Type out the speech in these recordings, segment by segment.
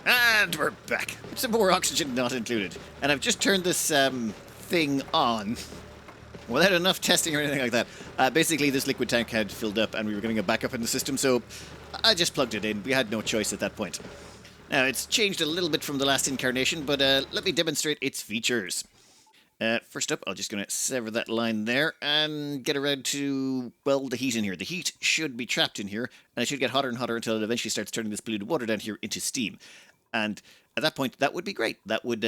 And we're back. Some more oxygen not included. And I've just turned this thing on without enough testing or anything like that. Basically, this liquid tank had filled up and we were getting a backup in the system, so I just plugged it in. We had no choice at that point. Now, it's changed a little bit from the last incarnation, but let me demonstrate its features. First up, I'm just going to sever that line there and get around to, well, the heat in here. The heat should be trapped in here, and it should get hotter and hotter until it eventually starts turning this polluted water down here into steam. And at that point, that would be great. That would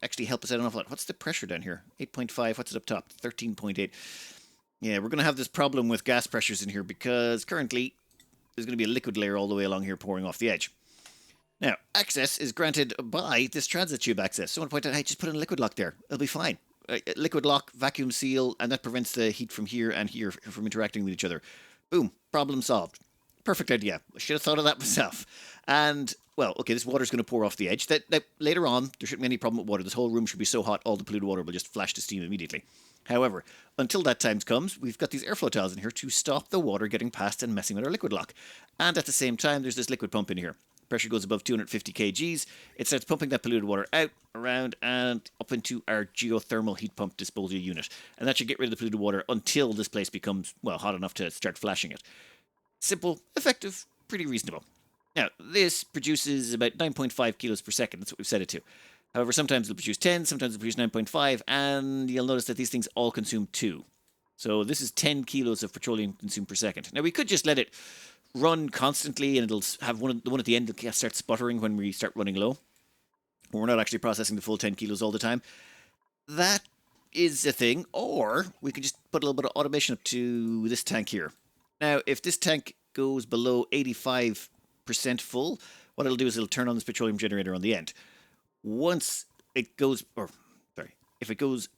actually help us out an awful lot. What's the pressure down here? 8.5. What's it up top? 13.8. Yeah, we're going to have this problem with gas pressures in here because currently there's going to be a liquid layer all the way along here pouring off the edge. Now, access is granted by this transit tube access. Someone pointed out, hey, just put in a liquid lock there. It'll be fine. Liquid lock, vacuum seal, and that prevents the heat from here and here from interacting with each other. Boom. Problem solved. Perfect idea. I should have thought of that myself. And, well, okay, this water's going to pour off the edge. That later on, there shouldn't be any problem with water. This whole room should be so hot, all the polluted water will just flash to steam immediately. However, until that time comes, we've got these airflow tiles in here to stop the water getting past and messing with our liquid lock. And at the same time, there's this liquid pump in here. Pressure goes above 250 kgs. It starts pumping that polluted water out, around, and up into our geothermal heat pump disposal unit. And that should get rid of the polluted water until this place becomes, well, hot enough to start flashing it. Simple, effective, pretty reasonable. Now, this produces about 9.5 kilos per second. That's what we've set it to. However, sometimes it'll produce 10, sometimes it'll produce 9.5, and you'll notice that these things all consume 2. So this is 10 kilos of petroleum consumed per second. Now, we could just let it run constantly and it'll have the one at the end that starts sputtering when we start running low. We're not actually processing the full 10 kilos all the time. That is a thing. Or we can just put a little bit of automation up to this tank here. Now, if this tank goes below 85% full, what it'll do is it'll turn on this petroleum generator on the end. Once it goes, if it goes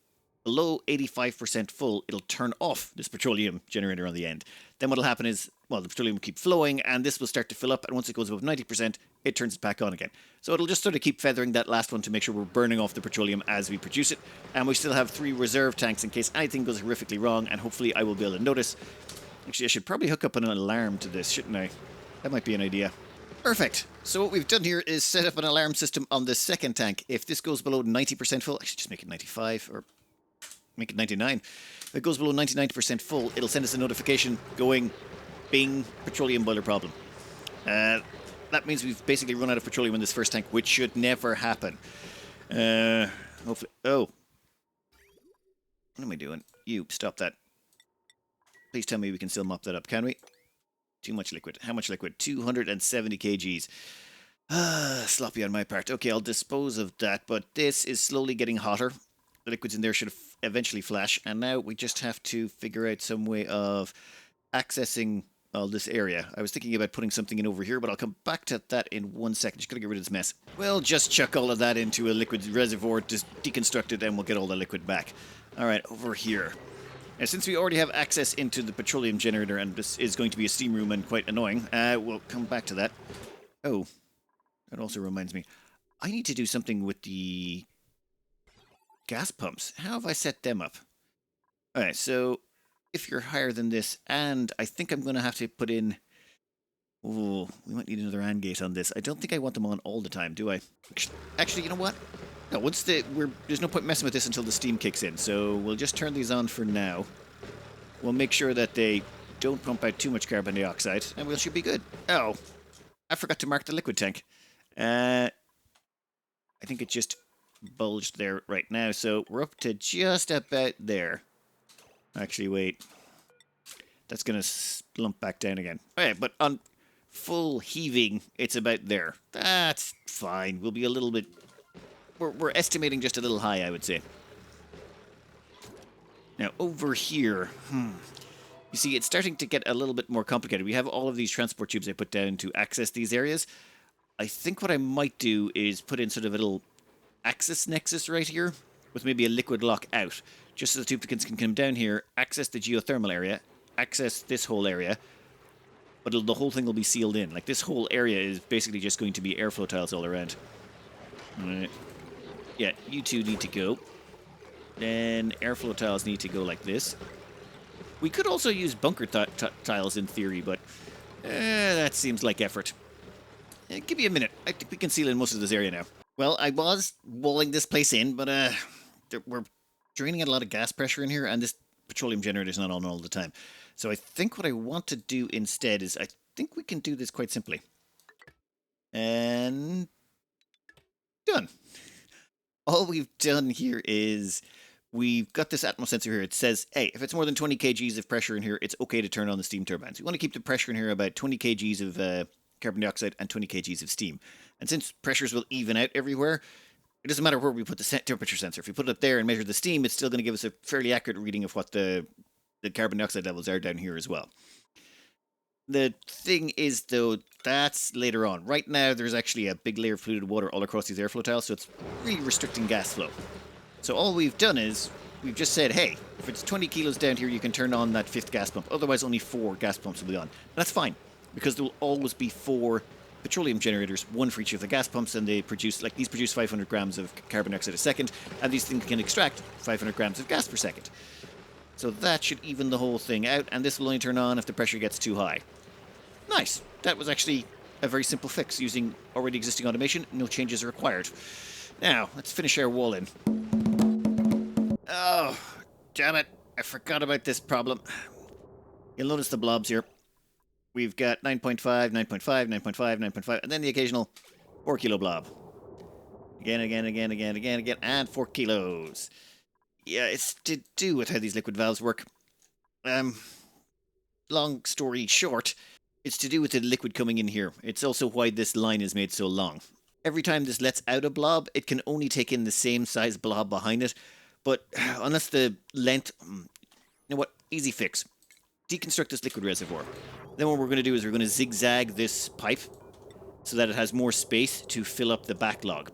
below 85% full, it'll turn off this petroleum generator on the end. Then what'll happen is, well, the petroleum will keep flowing and this will start to fill up, and once it goes above 90%, it turns it back on again. So it'll just sort of keep feathering that last one to make sure we're burning off the petroleum as we produce it, and we still have 3 reserve tanks in case anything goes horrifically wrong, and hopefully I will be able to notice. Actually, I should probably hook up an alarm to this, shouldn't I? That might be an idea. Perfect. So what we've done here is set up an alarm system on the second tank. If this goes below 90% full, I should just make it 95 or make it 99. If it goes below 99% full, it'll send us a notification going, bing, petroleum boiler problem. That means we've basically run out of petroleum in this first tank, which should never happen. Hopefully. Oh. What am I doing? You, stop that. Please tell me we can still mop that up, can we? Too much liquid. How much liquid? 270 kgs. Sloppy on my part. Okay, I'll dispose of that, but this is slowly getting hotter. The liquids in there should eventually flash, and now we just have to figure out some way of accessing this area. I was thinking about putting something in over here, but I'll come back to that in 1 second. Just gotta get rid of this mess. We'll just chuck all of that into a liquid reservoir, just deconstruct it, and we'll get all the liquid back. Alright, over here. Now, since we already have access into the petroleum generator, and this is going to be a steam room and quite annoying, we'll come back to that. Oh, that also reminds me. I need to do something with the gas pumps. How have I set them up? Alright, so if you're higher than this, and I think I'm going to have to put in... Oh, we might need another AND gate on this. I don't think I want them on all the time, do I? Actually, you know what? No, there's no point messing with this until the steam kicks in, so we'll just turn these on for now. We'll make sure that they don't pump out too much carbon dioxide, and we should be good. Oh, I forgot to mark the liquid tank. I think it just bulged there right now, so we're up to just about there. Actually, wait. That's going to slump back down again. Okay, but on full heaving, it's about there. That's fine. We'll be a little bit... We're estimating just a little high, I would say. Now, over here... You see, it's starting to get a little bit more complicated. We have all of these transport tubes I put down to access these areas. I think what I might do is put in sort of a little access nexus right here with maybe a liquid lock out, just so the tubicants can come down here, access the geothermal area, access this whole area, but the whole thing will be sealed in. Like, this whole area is basically just going to be airflow tiles all around. Alright. Yeah, you two need to go. Then airflow tiles need to go like this. We could also use bunker tiles in theory, but that seems like effort. Give me a minute. I think we can seal in most of this area now. Well, I was walling this place in, but we're draining out a lot of gas pressure in here, and this petroleum generator is not on all the time. So I think what I want to do instead is I think we can do this quite simply. And done. All we've done here is we've got this atmo sensor here. It says, hey, if it's more than 20 kgs of pressure in here, it's okay to turn on the steam turbines. We want to keep the pressure in here about 20 kgs of carbon dioxide and 20 kgs of steam. And since pressures will even out everywhere, it doesn't matter where we put the temperature sensor. If we put it up there and measure the steam, it's still going to give us a fairly accurate reading of what the carbon dioxide levels are down here as well. The thing is, though, that's later on. Right now, there's actually a big layer of polluted water all across these airflow tiles, so it's really restricting gas flow. So all we've done is, we've just said, hey, if it's 20 kilos down here, you can turn on that 5th gas pump. Otherwise, only 4 gas pumps will be on. And that's fine, because there will always be 4 petroleum generators, 1 for each of the gas pumps, and they produce, like, these produce 500 grams of carbon dioxide a second, and these things can extract 500 grams of gas per second. So that should even the whole thing out, and this will only turn on if the pressure gets too high. Nice. That was actually a very simple fix using already existing automation. No changes are required. Now, let's finish our wall in. Oh, damn it. I forgot about this problem. You'll notice the blobs here. We've got 9.5, 9.5, 9.5, 9.5, and then the occasional 4 kilo blob. Again, and 4 kilos. Yeah, it's to do with how these liquid valves work. Long story short, it's to do with the liquid coming in here. It's also why this line is made so long. Every time this lets out a blob, it can only take in the same size blob behind it. But unless the length... You know what? Easy fix. Deconstruct this liquid reservoir. Then what we're going to do is we're going to zigzag this pipe so that it has more space to fill up the backlog.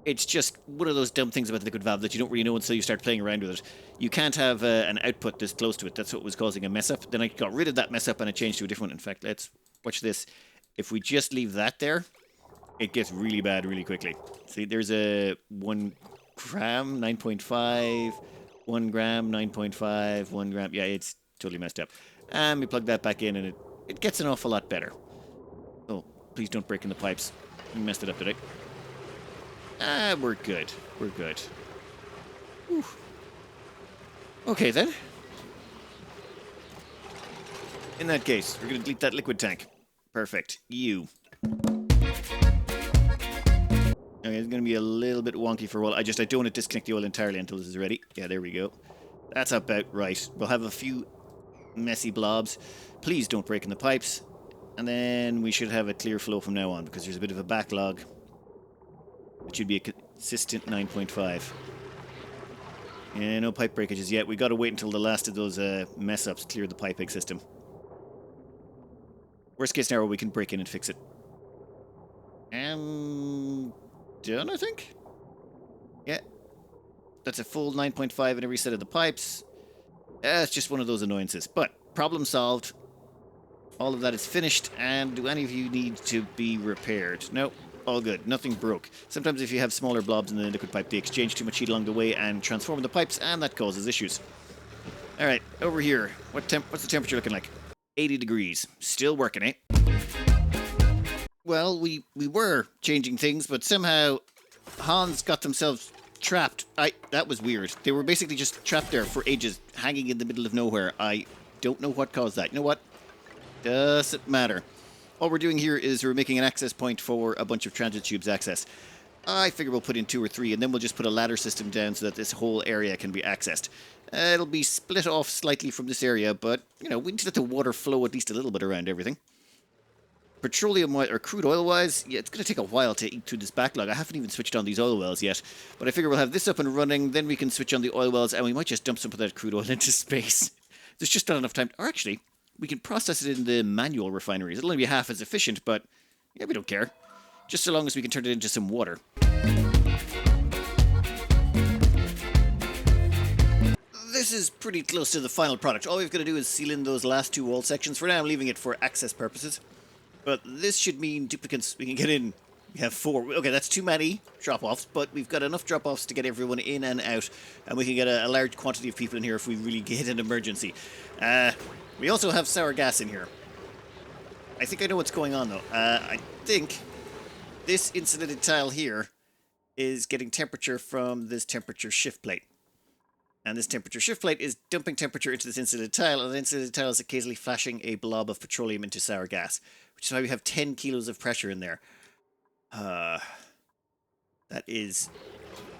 It's just one of those dumb things about the liquid valve that you don't really know until you start playing around with it. You can't have an output this close to it. That's what was causing a mess up. Then I got rid of that mess up and I changed to a different one. In fact, let's watch this. If we just leave that there, it gets really bad really quickly. See, there's a 1 gram, 9.5, 1 gram, 9.5, 1 gram. Yeah, it's totally messed up. And we plug that back in and it gets an awful lot better. Oh, please don't break in the pipes. We messed it up today. We're good. We're good. Whew. Okay, then. In that case, we're going to delete that liquid tank. Perfect. You. Okay, it's going to be a little bit wonky for a while. I don't want to disconnect the oil entirely until this is ready. Yeah, there we go. That's about right. We'll have a few messy blobs. Please don't break in the pipes. And then we should have a clear flow from now on because there's a bit of a backlog. It should be a consistent 9.5. Yeah, no pipe breakages yet. We got to wait until the last of those mess-ups clear the piping system. Worst case scenario, we can break in and fix it. Done, I think? Yeah. That's a full 9.5 in every set of the pipes. It's just one of those annoyances. But, problem solved. All of that is finished. And do any of you need to be repaired? No. All good. Nothing broke. Sometimes if you have smaller blobs in the liquid pipe, they exchange too much heat along the way and transform the pipes, and that causes issues. Alright, over here. What's the temperature looking like? 80 degrees. Still working, eh? Well, we were changing things, but somehow Hans got themselves trapped. That was weird. They were basically just trapped there for ages, hanging in the middle of nowhere. I don't know what caused that. You know what? Doesn't matter. All we're doing here is we're making an access point for a bunch of transit tubes access. I figure we'll put in 2 or 3, and then we'll just put a ladder system down so that this whole area can be accessed. It'll be split off slightly from this area, but, you know, we need to let the water flow at least a little bit around everything. Petroleum-wise, or crude oil-wise, yeah, it's going to take a while to eat through this backlog. I haven't even switched on these oil wells yet, but I figure we'll have this up and running, then we can switch on the oil wells, and we might just dump some of that crude oil into space. There's just not enough time. Or actually, we can process it in the manual refineries. It'll only be half as efficient, but yeah, we don't care. Just so long as we can turn it into some water. This is pretty close to the final product. All we've got to do is seal in those last 2 wall sections. For now, I'm leaving it for access purposes. But this should mean duplicates we can get in. We have 4. Okay, that's too many drop-offs, but we've got enough drop-offs to get everyone in and out. And we can get a large quantity of people in here if we really get an emergency. We also have sour gas in here. I think I know what's going on, though. I think this insulated tile here is getting temperature from this temperature shift plate. And this temperature shift plate is dumping temperature into this insulated tile, and the insulated tile is occasionally flashing a blob of petroleum into sour gas, which is why we have 10 kilos of pressure in there. That is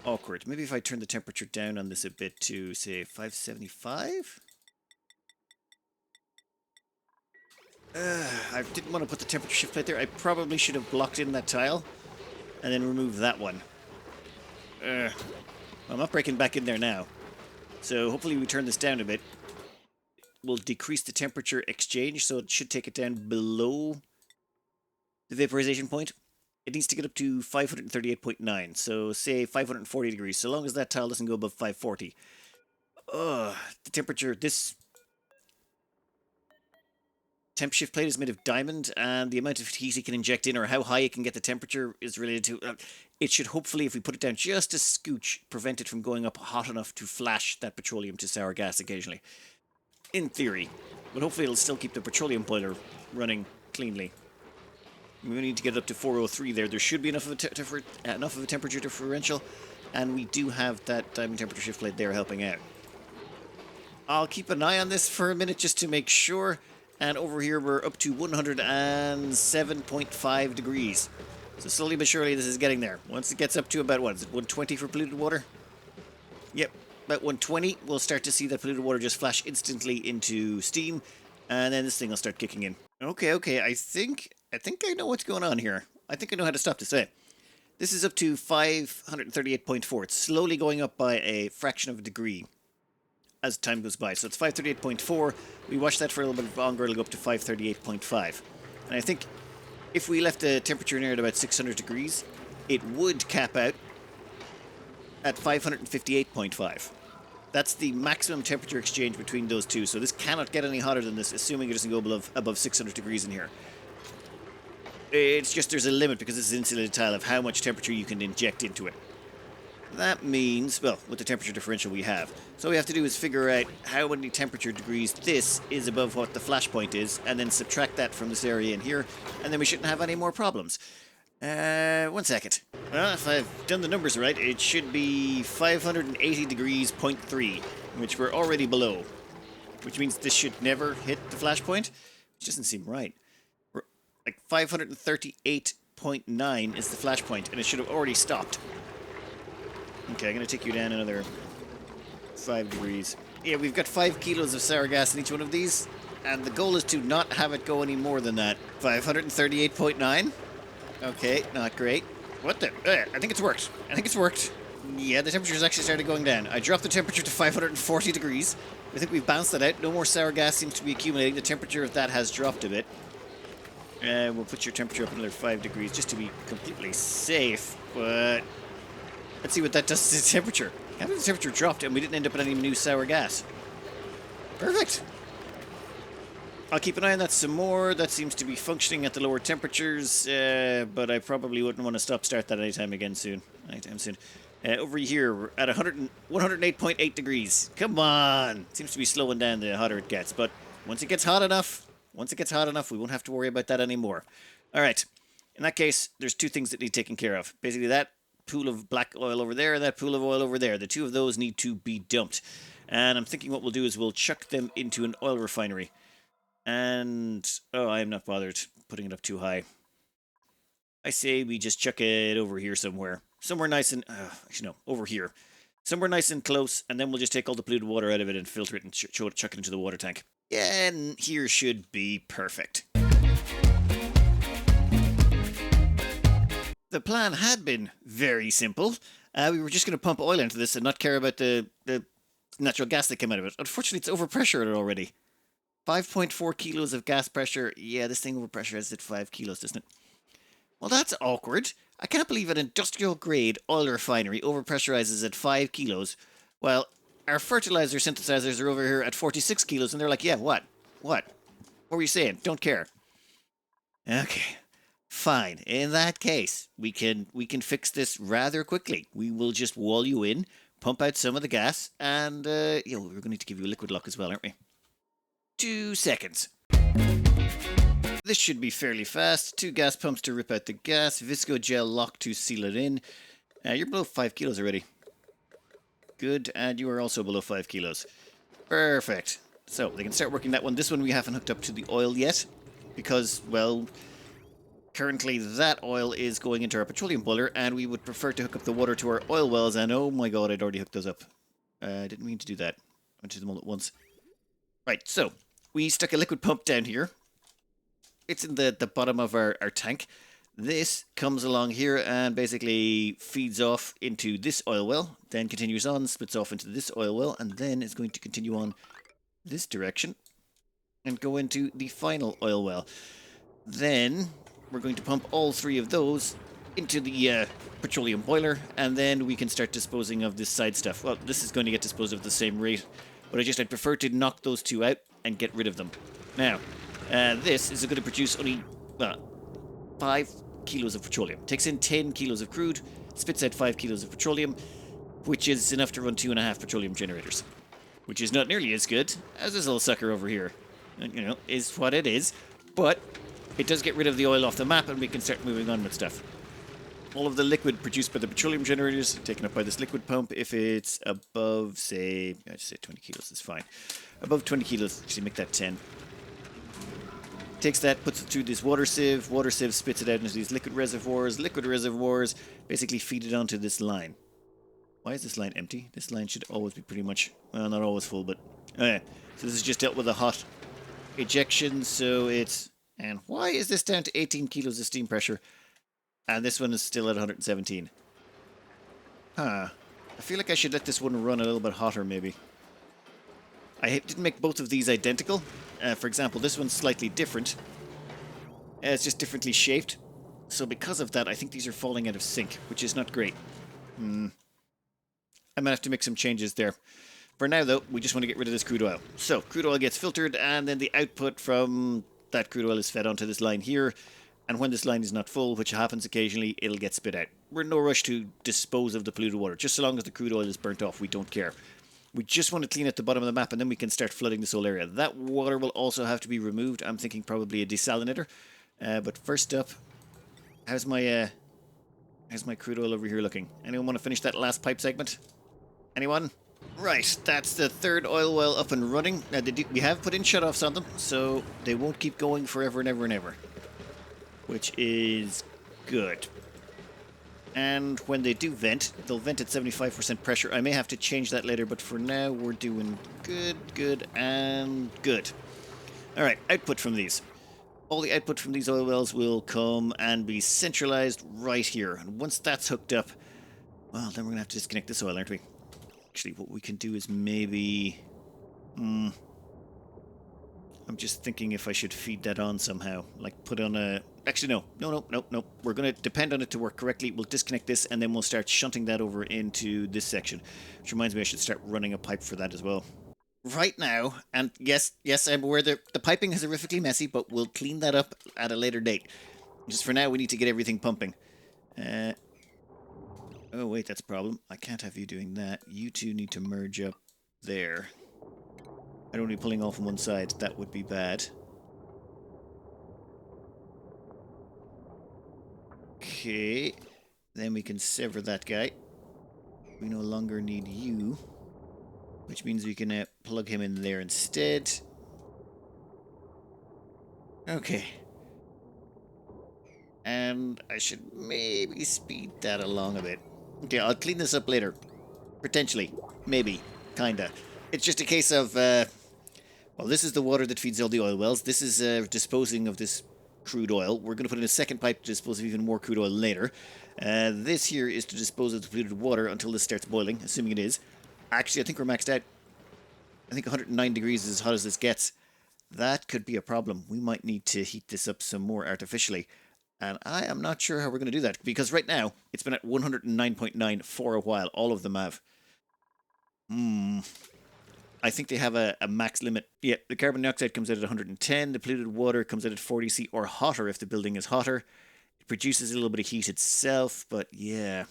awkward. Maybe if I turn the temperature down on this a bit to, say, 575? I didn't want to put the temperature shift plate there. I probably should have blocked in that tile and then removed that one. Well, I'm not breaking back in there now. So hopefully we turn this down a bit. We'll decrease the temperature exchange, so it should take it down below the vaporization point. It needs to get up to 538.9, so say 540 degrees, so long as that tile doesn't go above 540. The temperature, this temp shift plate is made of diamond, and the amount of heat it can inject in, or how high it can get the temperature, is related to... it should hopefully, if we put it down just a scooch, prevent it from going up hot enough to flash that petroleum to sour gas occasionally. In theory. But hopefully it'll still keep the petroleum boiler running cleanly. We need to get it up to 403 there. There should be enough of a temperature differential, and we do have that diamond temperature shift plate there helping out. I'll keep an eye on this for a minute just to make sure. And over here we're up to 107.5 degrees. So slowly but surely this is getting there. Once it gets up to about, what is it, 120 for polluted water? Yep, about 120, we'll start to see that polluted water just flash instantly into steam, and then this thing will start kicking in. Okay, I think I know what's going on here. I think I know how to stop this. This is up to 538.4. It's slowly going up by a fraction of a degree as time goes by. So it's 538.4. We watch that for a little bit longer, it'll go up to 538.5. And I think if we left the temperature near at about 600 degrees, it would cap out at 558.5. That's the maximum temperature exchange between those two. So this cannot get any hotter than this, assuming it doesn't go above 600 degrees in here. It's just there's a limit, because this is an insulated tile, of how much temperature you can inject into it. That means, well, with the temperature differential we have. So all we have to do is figure out how many temperature degrees this is above what the flash point is, and then subtract that from this area in here, and then we shouldn't have any more problems. 1 second. Well, if I've done the numbers right, it should be 580 degrees, 0.3, which we're already below. Which means this should never hit the flash point, which doesn't seem right. We're like 538.9 is the flash point, and it should have already stopped. Okay, I'm going to take you down another 5 degrees. Yeah, we've got 5 kilos of sour gas in each one of these, and the goal is to not have it go any more than that. 538.9? Okay, not great. What the? I think it's worked. Yeah, the temperature's actually started going down. I dropped the temperature to 540 degrees. I think we've bounced that out. No more sour gas seems to be accumulating. The temperature of that has dropped a bit. We'll put your temperature up another 5 degrees just to be completely safe, but... let's see what that does to the temperature. How did the temperature dropped and we didn't end up with any new sour gas? Perfect. I'll keep an eye on that some more. That seems to be functioning at the lower temperatures, but I probably wouldn't want to start that anytime soon. Over here, we're at 108.8 degrees. Come on! It seems to be slowing down the hotter it gets, but once it gets hot enough, we won't have to worry about that anymore. All right. In that case, there's two things that need taken care of. Basically, that pool of black oil over there and that pool of oil over there. The two of those need to be dumped. And I'm thinking what we'll do is we'll chuck them into an oil refinery. And, oh, I am not bothered putting it up too high. I say we just chuck it over here somewhere. Somewhere nice and, actually no, over here. Somewhere nice and close, and then we'll just take all the polluted water out of it and filter it and chuck it into the water tank. Yeah, and here should be perfect. The plan had been very simple. We were just going to pump oil into this and not care about the natural gas that came out of it. Unfortunately, it's overpressured already. 5.4 kilos of gas pressure. Yeah, this thing overpressurizes at 5 kilos, doesn't it? Well, that's awkward. I can't believe an industrial-grade oil refinery overpressurizes at 5 kilos. Well, our fertilizer synthesizers are over here at 46 kilos, and they're like, yeah, what? What were you saying? Don't care. Okay. Fine. In that case, we can fix this rather quickly. We will just wall you in, pump out some of the gas, and we're going to need to give you a liquid lock as well, aren't we? 2 seconds. This should be fairly fast. 2 gas pumps to rip out the gas. Visco gel lock to seal it in. You're below 5 kilos already. Good, and you are also below 5 kilos. Perfect. So, they can start working that one. This one we haven't hooked up to the oil yet. Because, well, currently that oil is going into our petroleum boiler, and we would prefer to hook up the water to our oil wells, and oh my god, I'd already hooked those up. I didn't mean to do that. I went to them all at once. Right, so, we stuck a liquid pump down here. It's in the bottom of our tank. This comes along here and basically feeds off into this oil well, then continues on, splits off into this oil well, and then is going to continue on this direction and go into the final oil well. Then we're going to pump all 3 of those into the petroleum boiler, and then we can start disposing of this side stuff. Well, this is going to get disposed of at the same rate, but I'd prefer to knock those 2 out and get rid of them. Now, this is going to produce only 5 kilos of petroleum. Takes in 10 kilos of crude, spits out 5 kilos of petroleum, which is enough to run 2.5 petroleum generators. Which is not nearly as good as this little sucker over here. And, you know, is what it is. But it does get rid of the oil off the map, and we can start moving on with stuff. All of the liquid produced by the petroleum generators taken up by this liquid pump. If it's above, say, I'd say 20 kilos is fine. Above 20 kilos, actually make that 10. Takes that, puts it through this water sieve spits it out into these liquid reservoirs basically feed it onto this line. Why is this line empty? This line should always be pretty much, well, not always full, but okay. So this is just dealt with a hot ejection, so it's, and why is this down to 18 kilos of steam pressure and this one is still at 117? I feel like I should let this one run a little bit hotter maybe. I didn't make both of these identical. For example, this one's slightly different. It's just differently shaped. So because of that, I think these are falling out of sync, which is not great. I might have to make some changes there. For now, though, we just want to get rid of this crude oil. So, crude oil gets filtered, and then the output from that crude oil is fed onto this line here. And when this line is not full, which happens occasionally, it'll get spit out. We're in no rush to dispose of the polluted water. Just so long as the crude oil is burnt off, we don't care. We just want to clean out the bottom of the map, and then we can start flooding this whole area. That water will also have to be removed. I'm thinking probably a desalinator. But first up, how's my crude oil over here looking? Anyone want to finish that last pipe segment? Anyone? Right, that's the 3rd oil well up and running. We have put in shutoffs on them, so they won't keep going forever and ever and ever. Which is good. And when they do vent, they'll vent at 75% pressure. I may have to change that later, but for now we're doing good, and good. Alright, output from these. All the output from these oil wells will come and be centralized right here. And once that's hooked up, well, then we're going to have to disconnect this oil, aren't we? Actually, what we can do is maybe... I'm just thinking if I should feed that on somehow. Like put on a... Actually, no. We're going to depend on it to work correctly. We'll disconnect this and then we'll start shunting that over into this section. Which reminds me I should start running a pipe for that as well. Right now, and yes, I'm aware that the piping is horrifically messy, but we'll clean that up at a later date. Just for now, we need to get everything pumping. Oh, wait, that's a problem. I can't have you doing that. You two need to merge up there. I don't want to be pulling off on one side. That would be bad. Okay. Then we can sever that guy. We no longer need you. Which means we can plug him in there instead. Okay. And I should maybe speed that along a bit. Okay, I'll clean this up later. Potentially. Maybe. Kinda. It's just a case of, well, this is the water that feeds all the oil wells. This is disposing of this crude oil. We're going to put in a second pipe to dispose of even more crude oil later. This here is to dispose of the polluted water until this starts boiling, assuming it is. Actually, I think we're maxed out. I think 109 degrees is as hot as this gets. That could be a problem. We might need to heat this up some more artificially. And I am not sure how we're going to do that, because right now, it's been at 109.9 for a while. All of them have. I think they have a max limit. Yeah, the carbon dioxide comes out at 110. The polluted water comes out at 40 C or hotter if the building is hotter. It produces a little bit of heat itself, but yeah.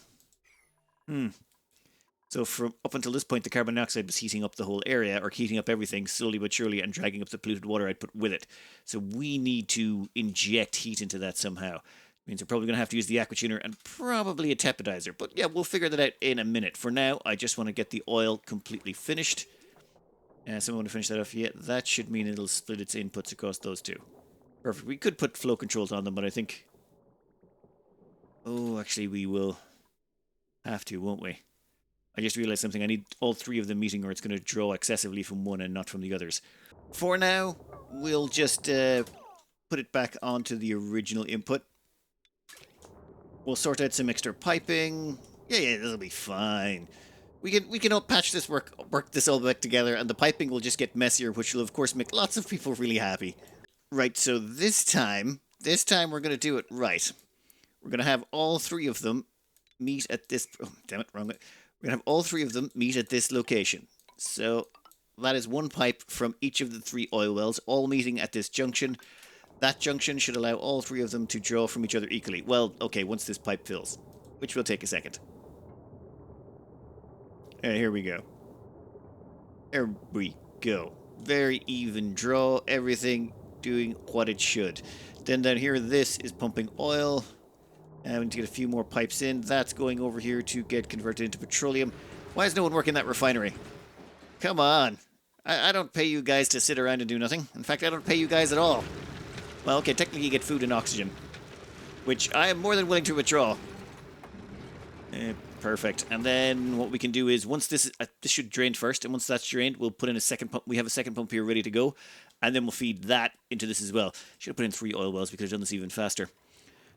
So So from up until this point, the carbon dioxide was heating up the whole area, or heating up everything slowly but surely, and dragging up the polluted water output with it. So we need to inject heat into that somehow. Means we're probably going to have to use the aquatuner and probably a tepidizer. But yeah, we'll figure that out in a minute. For now, I just want to get the oil completely finished. Someone want to finish that off? Yeah, that should mean it'll split its inputs across those two. Perfect. We could put flow controls on them, but I think... Oh, actually, we will have to, won't we? I just realized something. I need all three of them meeting, or it's going to draw excessively from one and not from the others. For now, we'll just put it back onto the original input. We'll sort out some extra piping. Yeah, that'll be fine. We can all patch this work this all back together, and the piping will just get messier, which will of course make lots of people really happy. Right, so this time we're going to do it right. We're going to have all three of them meet at this... Oh, damn it, wrong way. We're going to have all three of them meet at this location. So that is one pipe from each of the three oil wells, all meeting at this junction. That junction should allow all three of them to draw from each other equally. Well, okay, once this pipe fills, which will take a second. Here we go. There we go. Very even draw, everything doing what it should. Then down here, this is pumping oil. We need to get a few more pipes in. That's going over here to get converted into petroleum. Why is no one working that refinery? Come on. I don't pay you guys to sit around and do nothing. In fact, I don't pay you guys at all. Well, okay, technically you get food and oxygen, which I am more than willing to withdraw. Perfect. And then what we can do is, once this should drain first, and once that's drained, we'll put in a second pump. We have a second pump here ready to go, and then we'll feed that into this as well. Should have put in 3 oil wells. We could have done this even faster.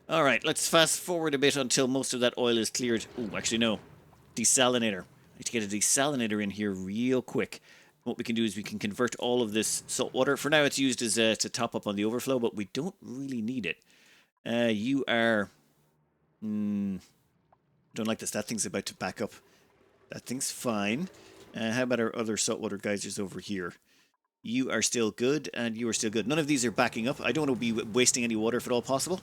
All right, let's fast forward a bit until most of that oil is cleared. Oh, actually, no. Desalinator. I need to get a desalinator in here real quick. What we can do is we can convert all of this salt water. For now, it's used as to top up on the overflow, but we don't really need it. You are... don't like this. That thing's about to back up. That thing's fine. How about our other saltwater geysers over here? You are still good, and you are still good. None of these are backing up. I don't want to be wasting any water if at all possible.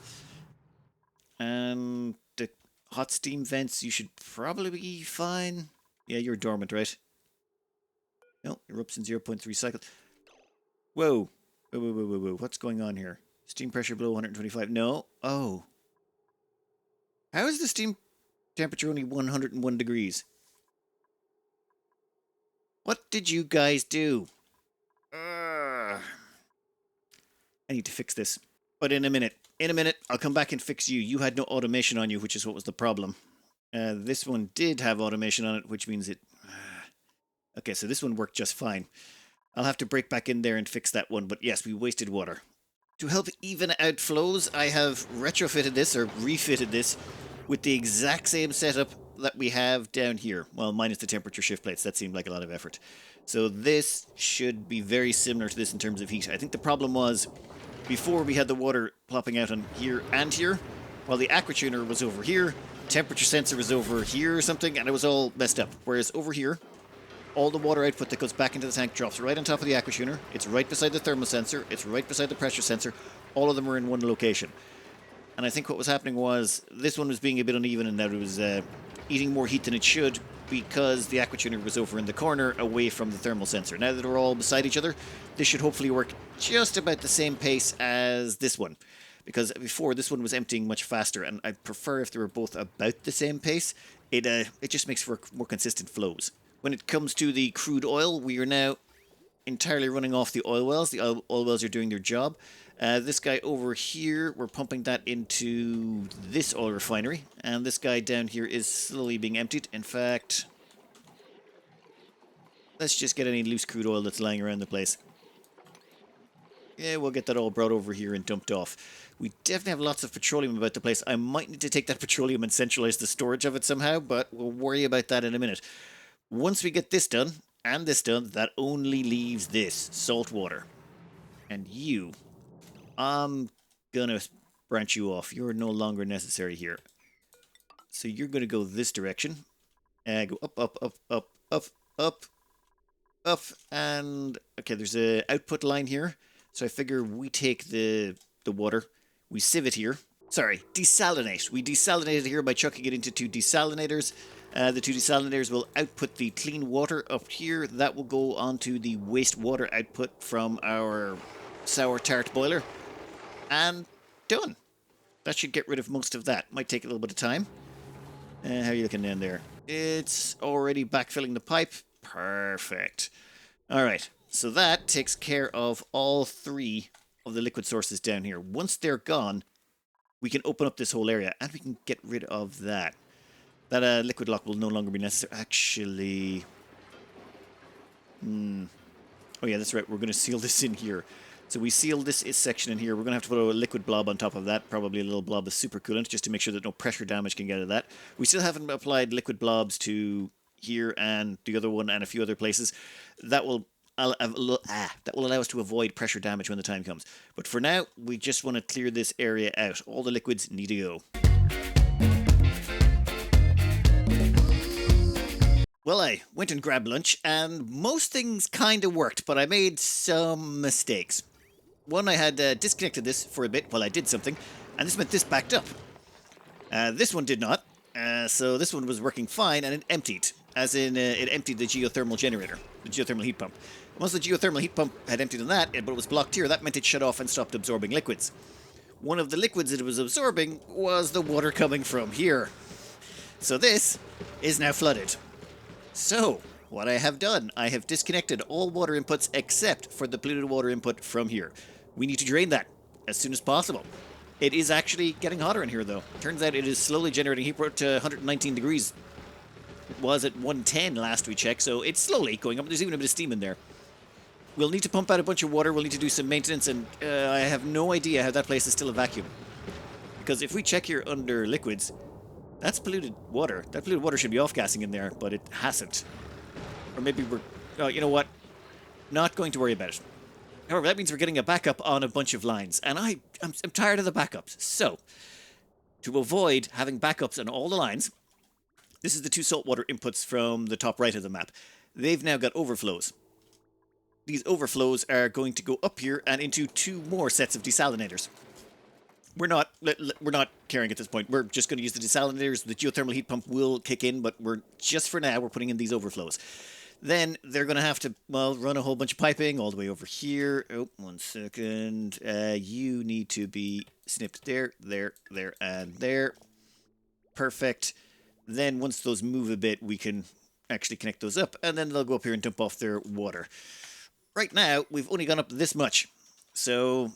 And the hot steam vents, you should probably be fine. Yeah, you're dormant, right? No, erupts in 0.3 cycles. Whoa. Whoa. What's going on here? Steam pressure below 125. No. Oh. How is the steam temperature only 101 degrees? What did you guys do? I need to fix this. But in a minute, I'll come back and fix you. You had no automation on you, which is what was the problem. This one did have automation on it, which means it... Okay, so this one worked just fine. I'll have to break back in there and fix that one, but yes, we wasted water. To help even out flows, I have retrofitted this, or refitted this, with the exact same setup that we have down here. Well, minus the temperature shift plates. That seemed like a lot of effort. So this should be very similar to this in terms of heat. I think the problem was, before we had the water plopping out on here and here, while the aquatuner was over here, temperature sensor was over here or something, and it was all messed up. Whereas over here, all the water output that goes back into the tank drops right on top of the aquatuner. It's right beside the thermal sensor. It's right beside the pressure sensor. All of them are in one location. And I think what was happening was this one was being a bit uneven, and that it was eating more heat than it should because the aquatuner was over in the corner away from the thermal sensor. Now that they're all beside each other, this should hopefully work just about the same pace as this one. Because before, this one was emptying much faster, and I prefer if they were both about the same pace. It just makes for more consistent flows. When it comes to the crude oil, we are now entirely running off the oil wells. The oil wells are doing their job. This guy over here, we're pumping that into this oil refinery. And this guy down here is slowly being emptied. In fact, let's just get any loose crude oil that's lying around the place. Yeah, we'll get that all brought over here and dumped off. We definitely have lots of petroleum about the place. I might need to take that petroleum and centralize the storage of it somehow, but we'll worry about that in a minute. Once we get this done, and this done, that only leaves this, salt water. And you, I'm gonna branch you off. You're no longer necessary here. So you're gonna go this direction. Go up, and... Okay, there's a output line here. So I figure we take the water, we sieve it here, Sorry, desalinate. We desalinate it here by chucking it into two desalinators. The two desalinators will output the clean water up here. That will go onto the wastewater output from our sour tart boiler. And done. That should get rid of most of that. Might take a little bit of time. How are you looking down there? It's already backfilling the pipe. Perfect. All right. So that takes care of all three of the liquid sources down here. Once they're gone, we can open up this whole area and we can get rid of that. That liquid lock will no longer be necessary. Actually, oh yeah, that's right. We're going to seal this in here. So we seal this section in here. We're going to have to put a liquid blob on top of that, probably a little blob of supercoolant, just to make sure that no pressure damage can get out of that. We still haven't applied liquid blobs to here and the other one and a few other places. That will allow us to avoid pressure damage when the time comes. But for now, we just want to clear this area out. All the liquids need to go. Well, I went and grabbed lunch, and most things kind of worked, but I made some mistakes. One, I had disconnected this for a bit while I did something, and this meant this backed up. This one did not, so this one was working fine, and it emptied. As in, it emptied the geothermal generator, the geothermal heat pump. Once the geothermal heat pump had emptied on that, but it was blocked here, that meant it shut off and stopped absorbing liquids. One of the liquids it was absorbing was the water coming from here. So this is now flooded. So, what I have done, I have disconnected all water inputs except for the polluted water input from here. We need to drain that as soon as possible. It is actually getting hotter in here, though. Turns out it is slowly generating heat. We're up to 119 degrees. It was at 110 last we checked, so it's slowly going up. There's even a bit of steam in there. We'll need to pump out a bunch of water. We'll need to do some maintenance, and I have no idea how that place is still a vacuum. Because if we check here under liquids, that's polluted water. That polluted water should be off-gassing in there, but it hasn't. Or maybe we're... Oh, you know what? Not going to worry about it. However, that means we're getting a backup on a bunch of lines, and I'm tired of the backups. So, to avoid having backups on all the lines, this is the two saltwater inputs from the top right of the map. They've now got overflows. These overflows are going to go up here and into two more sets of desalinators. We're not caring at this point. We're just going to use the desalinators. The geothermal heat pump will kick in, but we're putting in these overflows. Then they're going to have to, well, run a whole bunch of piping all the way over here. Oh, 1 second. You need to be snipped there, there, there, and there. Perfect. Then once those move a bit, we can actually connect those up, and then they'll go up here and dump off their water. Right now, we've only gone up this much. So,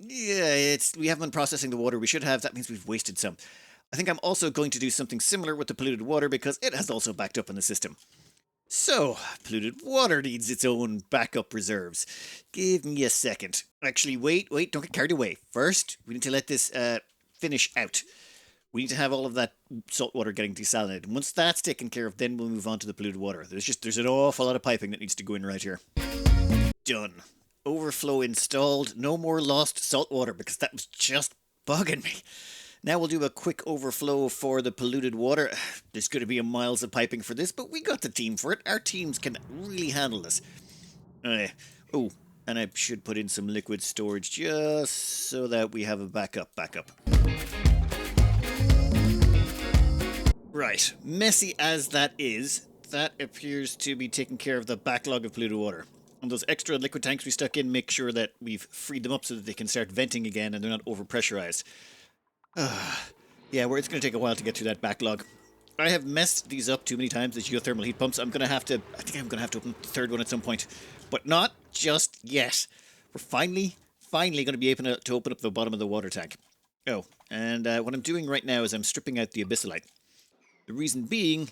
yeah, we haven't been processing the water we should have. That means we've wasted some. I think I'm also going to do something similar with the polluted water because it has also backed up in the system. So, polluted water needs its own backup reserves. Give me a second. Actually, wait, don't get carried away. First, we need to let this finish out. We need to have all of that salt water getting desalinated. Once that's taken care of, then we'll move on to the polluted water. There's an awful lot of piping that needs to go in right here. Done. Overflow installed. No more lost salt water because that was just bugging me. Now we'll do a quick overflow for the polluted water. There's going to be miles of piping for this, but we got the team for it. Our teams can really handle this. Oh, and I should put in some liquid storage just so that we have a backup. Right, messy as that is, that appears to be taking care of the backlog of polluted water. And those extra liquid tanks we stuck in, make sure that we've freed them up so that they can start venting again and they're not overpressurized. Yeah, it's going to take a while to get through that backlog. I have messed these up too many times, the geothermal heat pumps. I think I'm going to have to open the third one at some point. But not just yet. We're finally going to be able to open up the bottom of the water tank. Oh, and what I'm doing right now is I'm stripping out the abyssalite. The reason being,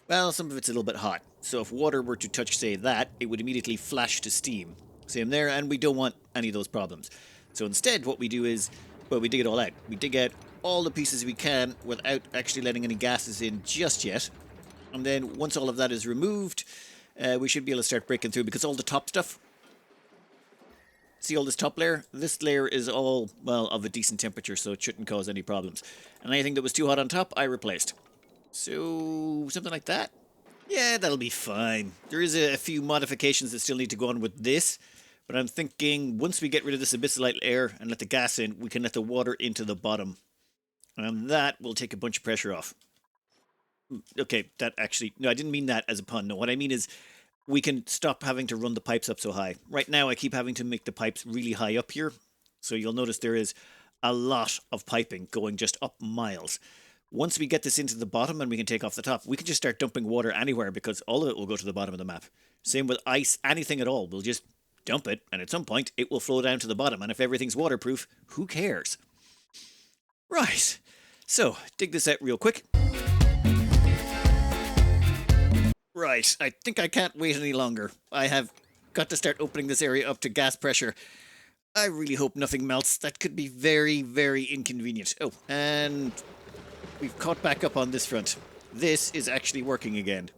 well, some of it's a little bit hot. So if water were to touch, say, that, it would immediately flash to steam. Same there, and we don't want any of those problems. So instead, what we do is, well, we dig it all out. We dig out all the pieces we can without actually letting any gases in just yet. And then once all of that is removed, we should be able to start breaking through because all the top stuff, see all this top layer? This layer is all, well, of a decent temperature, so it shouldn't cause any problems. And anything that was too hot on top, I replaced. So, something like that? Yeah, that'll be fine. There is a few modifications that still need to go on with this, but I'm thinking once we get rid of this abyssalite layer and let the gas in, we can let the water into the bottom. And that will take a bunch of pressure off. Okay, that actually... No, I didn't mean that as a pun. No, what I mean is we can stop having to run the pipes up so high. Right now, I keep having to make the pipes really high up here. So you'll notice there is a lot of piping going just up miles. Once we get this into the bottom and we can take off the top, we can just start dumping water anywhere because all of it will go to the bottom of the map. Same with ice, anything at all. We'll just dump it, and at some point, it will flow down to the bottom. And if everything's waterproof, who cares? Right. So, dig this out real quick. Right, I think I can't wait any longer. I have got to start opening this area up to gas pressure. I really hope nothing melts. That could be very, very inconvenient. Oh, and we've caught back up on this front. This is actually working again,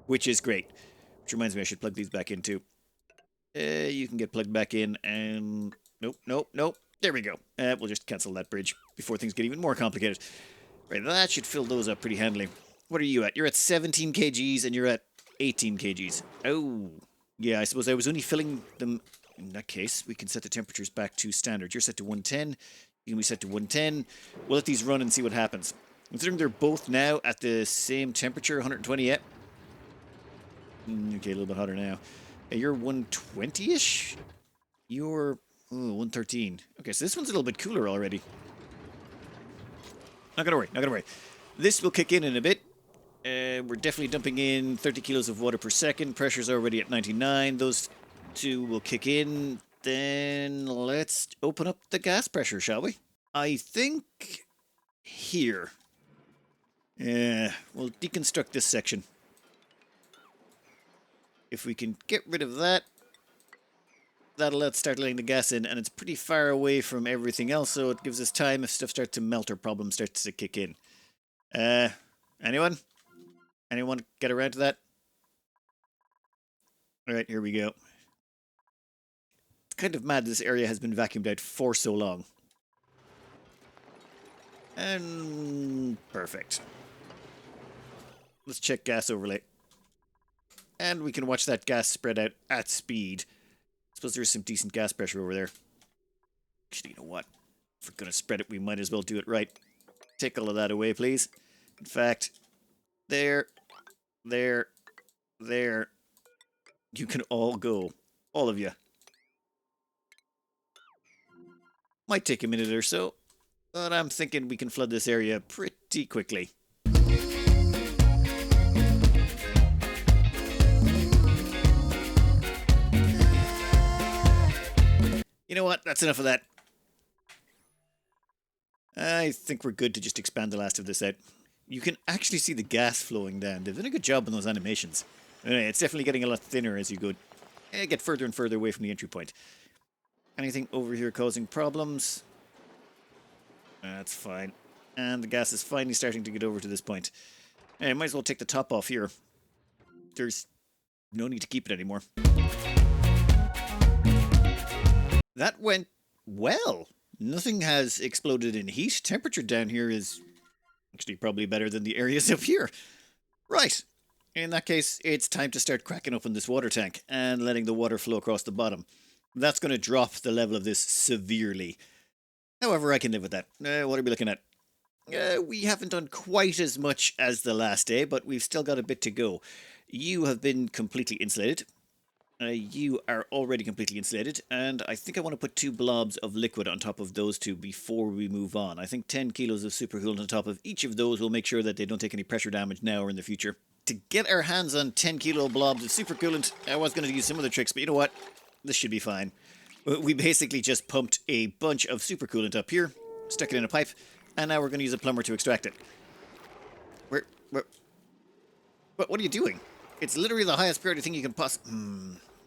which is great. Which reminds me I should plug these back in too. You can get plugged back in and... Nope, nope, nope. There we go. We'll just cancel that bridge before things get even more complicated. Right, that should fill those up pretty handily. What are you at? You're at 17 kgs and you're at 18 kgs. Oh, yeah, I suppose I was only filling them. In that case, we can set the temperatures back to standard. You're set to 110. You can be set to 110. We'll let these run and see what happens. Considering they're both now at the same temperature, 120 yet. Okay, a little bit hotter now. You're 120-ish? You're 113. Okay, so this one's a little bit cooler already. Not gonna worry, not gonna worry. This will kick in a bit. We're definitely dumping in 30 kilos of water per second. Pressure's already at 99. Those two will kick in. Then let's open up the gas pressure, shall we? I think here. We'll deconstruct this section. If we can get rid of that, that'll let start letting the gas in, and it's pretty far away from everything else, so it gives us time if stuff starts to melt or problems start to kick in. Anyone? Anyone get around to that? Alright, here we go. It's kind of mad this area has been vacuumed out for so long. And perfect. Let's check gas overlay. And we can watch that gas spread out at speed. I suppose there's some decent gas pressure over there. Actually, you know what? If we're going to spread it, we might as well do it right. Take all of that away, please. In fact, there. You can all go. All of you. Might take a minute or so, but I'm thinking we can flood this area pretty quickly. You know what? That's enough of that. I think we're good to just expand the last of this out. You can actually see the gas flowing down. They've done a good job on those animations. Anyway, it's definitely getting a lot thinner as you go. Get further and further away from the entry point. Anything over here causing problems? That's fine. And the gas is finally starting to get over to this point. I might as well take the top off here. There's no need to keep it anymore. That went well. Nothing has exploded in heat. Temperature down here is actually probably better than the areas up here. Right. In that case, it's time to start cracking open this water tank and letting the water flow across the bottom. That's going to drop the level of this severely. However, I can live with that. What are we looking at? We haven't done quite as much as the last day, but we've still got a bit to go. You have been completely insulated. You are already completely insulated, and I think I want to put 2 blobs of liquid on top of those two before we move on. I think 10 kilos of supercoolant on top of each of those will make sure that they don't take any pressure damage now or in the future. To get our hands on 10 kilo blobs of supercoolant, I was going to use some other tricks, but you know what? This should be fine. We basically just pumped a bunch of supercoolant up here, stuck it in a pipe, and now we're going to use a plumber to extract it. What are you doing? It's literally the highest priority thing you can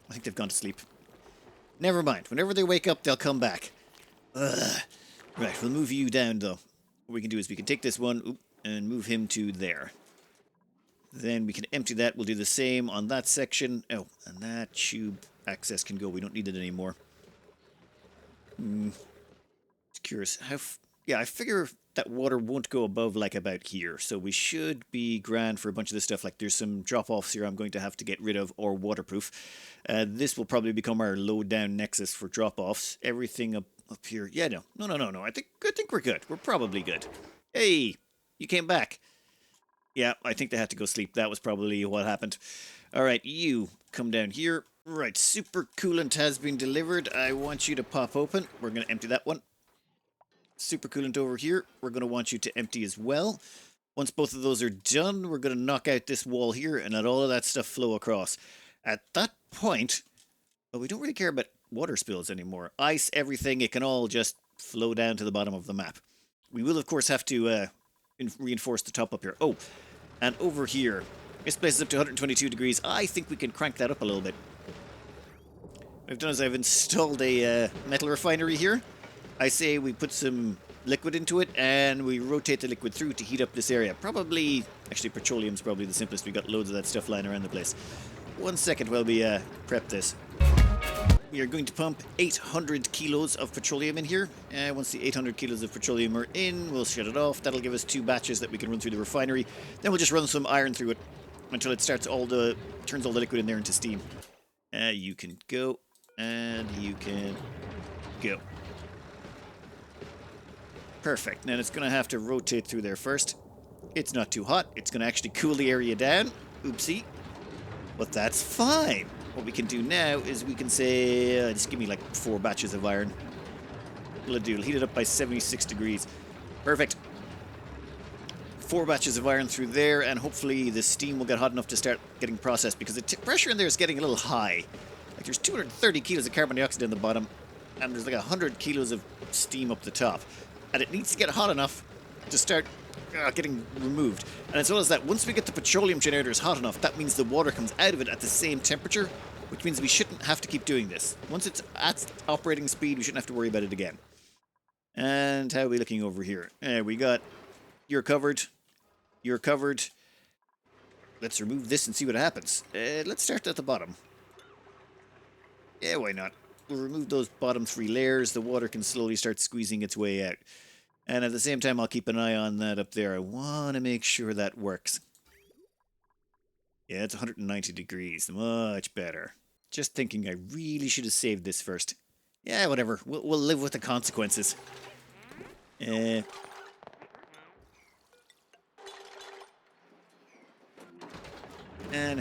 I think they've gone to sleep. Never mind. Whenever they wake up, they'll come back. Ugh. Right, we'll move you down, though. What we can do is we can take this one and move him to there. Then we can empty that. We'll do the same on that section. Oh, and that tube access can go. We don't need it anymore. It's curious. Yeah, I figure that water won't go above, like, about here. So we should be grand for a bunch of this stuff. Like, there's some drop-offs here I'm going to have to get rid of or waterproof. This will probably become our low-down nexus for drop-offs. Everything up here. Yeah, no. I think we're good. We're probably good. Hey, you came back. Yeah, I think they had to go sleep. That was probably what happened. All right, you come down here. Right, super coolant has been delivered. I want you to pop open. We're going to empty that one. Super coolant over here. We're going to want you to empty as well. Once both of those are done, we're going to knock out this wall here and let all of that stuff flow across. At that point, well, we don't really care about water spills anymore. Ice, everything, it can all just flow down to the bottom of the map. We will, of course, have to reinforce the top up here. Oh, and over here, this place is up to 122 degrees. I think we can crank that up a little bit. What I've done is I've installed a metal refinery here. I say we put some liquid into it and we rotate the liquid through to heat up this area. Probably, actually petroleum's probably the simplest. We got loads of that stuff lying around the place. 1 second while we prep this. We are going to pump 800 kilos of petroleum in here. Once the 800 kilos of petroleum are in, we'll shut it off. That'll give us 2 batches that we can run through the refinery. Then we'll just run some iron through it until it turns all the liquid in there into steam. You can go, and you can go. Perfect. Now it's going to have to rotate through there first. It's not too hot. It's going to actually cool the area down. Oopsie. But that's fine. What we can do now is we can say, just give me like 4 batches of iron. What'll it do? It'll heat it up by 76 degrees. Perfect. 4 batches of iron through there, and hopefully the steam will get hot enough to start getting processed, because the pressure in there is getting a little high. Like there's 230 kilos of carbon dioxide in the bottom, and there's like 100 kilos of steam up the top. And it needs to get hot enough to start getting removed. And as well as that, once we get the petroleum generators hot enough, that means the water comes out of it at the same temperature, which means we shouldn't have to keep doing this. Once it's at operating speed, we shouldn't have to worry about it again. And how are we looking over here? We got, you're covered, you're covered. Let's remove this and see what happens. Let's start at the bottom. Yeah, why not? We'll remove those bottom 3 layers. The water can slowly start squeezing its way out. And at the same time, I'll keep an eye on that up there. I want to make sure that works. Yeah, it's 190 degrees. Much better. Just thinking I really should have saved this first. Yeah, whatever. We'll live with the consequences. And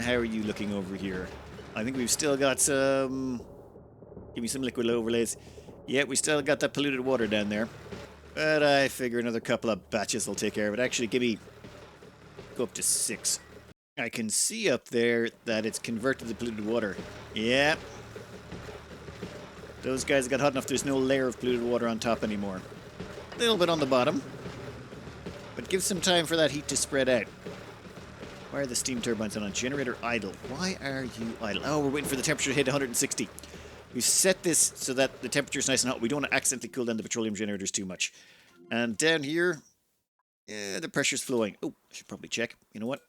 how are you looking over here? I think we've still got some... Give me some liquid overlays. Yeah, we still got that polluted water down there. But I figure another couple of batches will take care of it. Actually, go up to 6. I can see up there that it's converted the polluted water. Yeah. Those guys got hot enough, there's no layer of polluted water on top anymore. A little bit on the bottom. But give some time for that heat to spread out. Why are the steam turbines on? Generator idle. Why are you idle? Oh, we're waiting for the temperature to hit 160. We've set this so that the temperature is nice and hot. We don't want to accidentally cool down the petroleum generators too much. And down here, yeah, the pressure's flowing. Oh, I should probably check. You know what?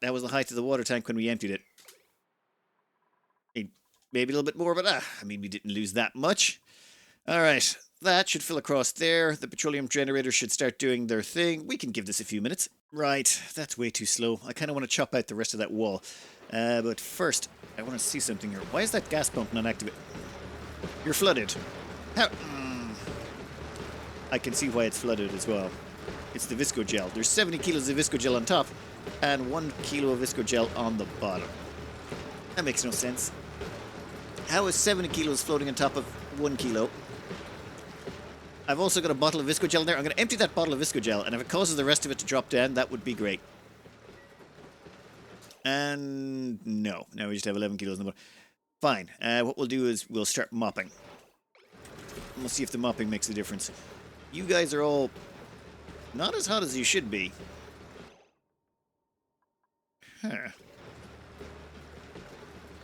That was the height of the water tank when we emptied it. Maybe a little bit more, but I mean, we didn't lose that much. All right, that should fill across there. The petroleum generators should start doing their thing. We can give this a few minutes. Right, that's way too slow. I kind of want to chop out the rest of that wall. But first, I want to see something here. Why is that gas pump not activated? You're flooded. How? I can see why it's flooded as well. It's the visco gel. There's 70 kilos of visco gel on top and 1 kilo of visco gel on the bottom. That makes no sense. How is 70 kilos floating on top of 1 kilo? I've also got a bottle of visco gel in there. I'm going to empty that bottle of visco gel, and if it causes the rest of it to drop down, that would be great. And no. Now we just have 11 kilos in the bottom. Fine. What we'll do is we'll start mopping. We'll see if the mopping makes a difference. You guys are all not as hot as you should be. Huh.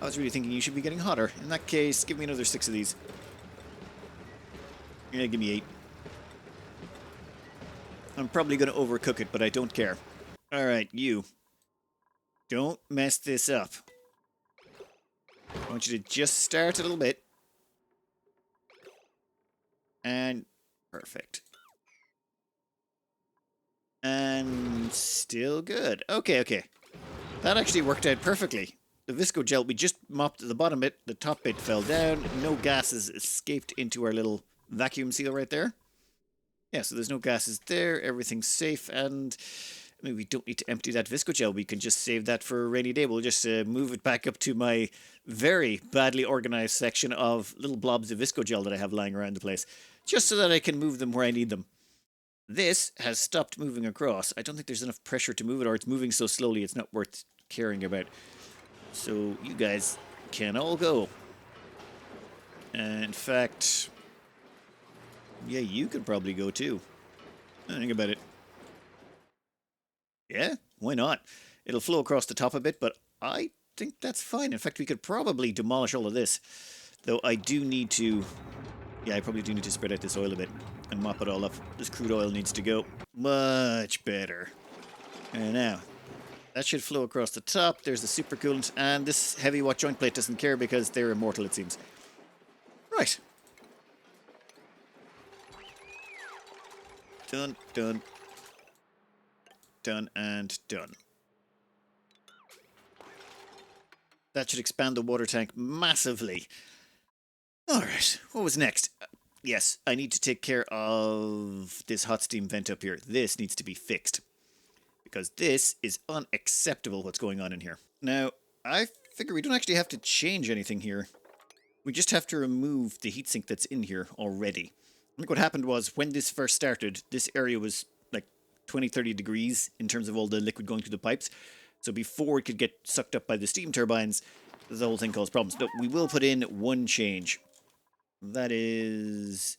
I was really thinking you should be getting hotter. In that case, give me another 6 of these. Yeah, give me 8. I'm probably going to overcook it, but I don't care. Alright, you. Don't mess this up. I want you to just start a little bit. And perfect. And still good. Okay. That actually worked out perfectly. The visco gel, we just mopped the bottom bit, the top bit fell down, no gases escaped into our little vacuum seal right there. Yeah, so there's no gases there. Everything's safe, and I mean, we don't need to empty that visco gel. We can just save that for a rainy day. We'll just move it back up to my very badly organized section of little blobs of visco gel that I have lying around the place, just so that I can move them where I need them. This has stopped moving across. I don't think there's enough pressure to move it, or it's moving so slowly it's not worth caring about. So you guys can all go. In fact, yeah, you could probably go too. Think about it. Yeah, why not? It'll flow across the top a bit, but I think that's fine. In fact, we could probably demolish all of this. Though I do need to... Yeah, I probably do need to spread out this oil a bit and mop it all up. This crude oil needs to go. Much better. And now, that should flow across the top. There's the supercoolant, and this heavy watt joint plate doesn't care because they're immortal, it seems. Right. Done, done. Done and done. That should expand the water tank massively. Alright, what was next? Yes, I need to take care of this hot steam vent up here. This needs to be fixed. Because this is unacceptable what's going on in here. Now, I figure we don't actually have to change anything here. We just have to remove the heatsink that's in here already. I think what happened was, when this first started, this area was like 20-30 degrees in terms of all the liquid going through the pipes. So before it could get sucked up by the steam turbines, the whole thing caused problems. But we will put in one change. That is...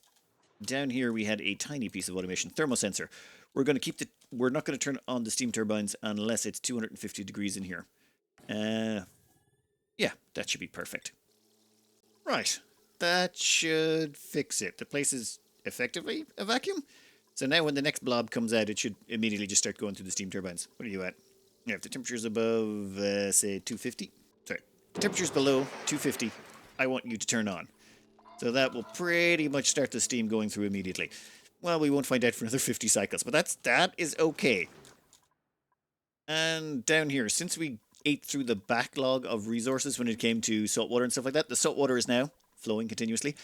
Down here we had a tiny piece of automation, thermosensor. We're going to keep the... We're not going to turn on the steam turbines unless it's 250 degrees in here. Yeah, that should be perfect. Right. That should fix it. The place is effectively a vacuum. So now when the next blob comes out, it should immediately just start going through the steam turbines. What are you at? Yeah, if the temperature's above, say, 250. Sorry. The temperature's below 250. I want you to turn on. So that will pretty much start the steam going through immediately. Well, we won't find out for another 50 cycles, but that is okay. And down here, since we ate through the backlog of resources when it came to salt water and stuff like that, the salt water is now flowing continuously.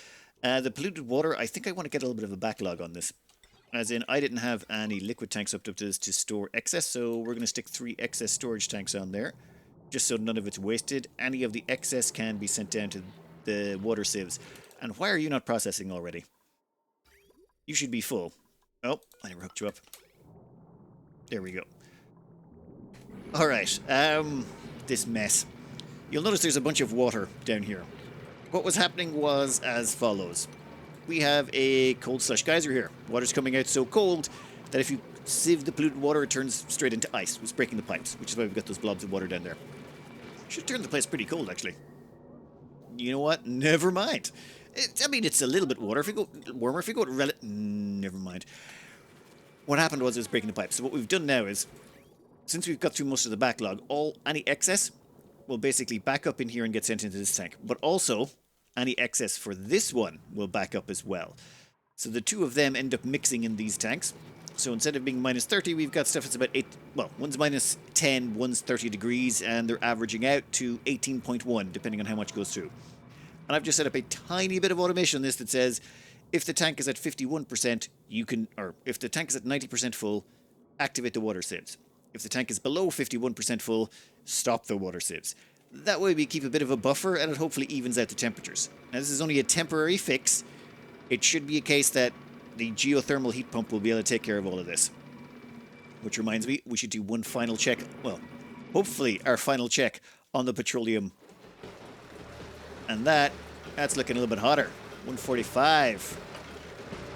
The polluted water, I think I want to get a little bit of a backlog on this. As in, I didn't have any liquid tanks hooked up to this to store excess, so we're going to stick 3 excess storage tanks on there, just so none of it's wasted. Any of the excess can be sent down to the water sieves. And why are you not processing already? You should be full. Oh, I never hooked you up. There we go. Alright, this mess. You'll notice there's a bunch of water down here. What was happening was as follows. We have a cold slush geyser here. Water's coming out so cold that if you sieve the polluted water, it turns straight into ice. It's breaking the pipes, which is why we've got those blobs of water down there. Should turn the place pretty cold, actually. You know what? Never mind. I mean, it's a little bit warmer. If you go never mind. What happened was it was breaking the pipes. So what we've done now is, since we've got through most of the backlog, any excess will basically back up in here and get sent into this tank. But also, any excess for this one will back up as well. So the two of them end up mixing in these tanks. So instead of being minus 30, we've got stuff that's about 8... Well, one's minus 10, one's 30 degrees, and they're averaging out to 18.1, depending on how much goes through. And I've just set up a tiny bit of automation on this that says, if the tank is at 51%, you can... Or if the tank is at 90% full, activate the water sieves. If the tank is below 51% full, stop the water sieves. That way we keep a bit of a buffer, and it hopefully evens out the temperatures. Now, this is only a temporary fix. It should be a case that the geothermal heat pump will be able to take care of all of this. Which reminds me, we should do one final check. Well, hopefully our final check on the petroleum. And that's looking a little bit hotter. 145.